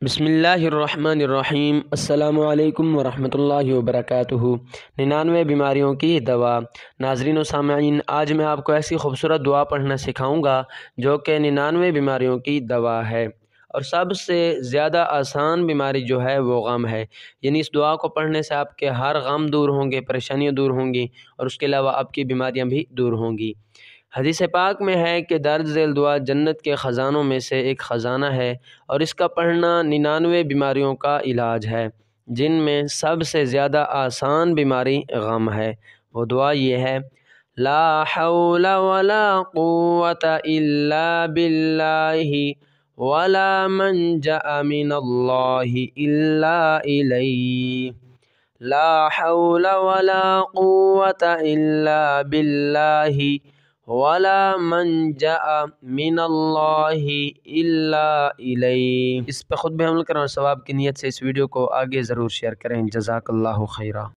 بسم اللہ الرحمن الرحیم۔ السلام علیکم ورحمۃ اللہ وبرکاتہ۔ 99 بیماریوں کی دوا۔ ناظرین و سامعین، آج میں آپ کو ایسی خوبصورت دعا پڑھنا سکھاؤں گا جو کہ 99 بیماریوں کی دوا ہے، اور سب سے زیادہ آسان بیماری جو ہے وہ غم ہے۔ یعنی اس دعا کو پڑھنے سے آپ کے ہر غم دور ہوں گے، پریشانیاں دور ہوں گی، اور اس کے علاوہ آپ کی بیماریاں بھی دور ہوں گی۔ حدیث پاک میں ہے کہ درج ذیل دعا جنت کے خزانوں میں سے ایک خزانہ ہے، اور اس کا پڑھنا 99 بیماریوں کا علاج ہے، جن میں سب سے زیادہ آسان بیماری غم ہے۔ وہ دعا یہ ہے: لا حول ولا قوة الا باللہ ولا منجأ من اللہ الا الیہ۔ لا حول ولا قوة الا باللہ ولا منجأ من اللہ الا الیہ۔ اس پہ خود بھی عمل کریں اور ثواب کی نیت سے اس ویڈیو کو آگے ضرور شیئر کریں۔ جزاک اللہ خیرہ۔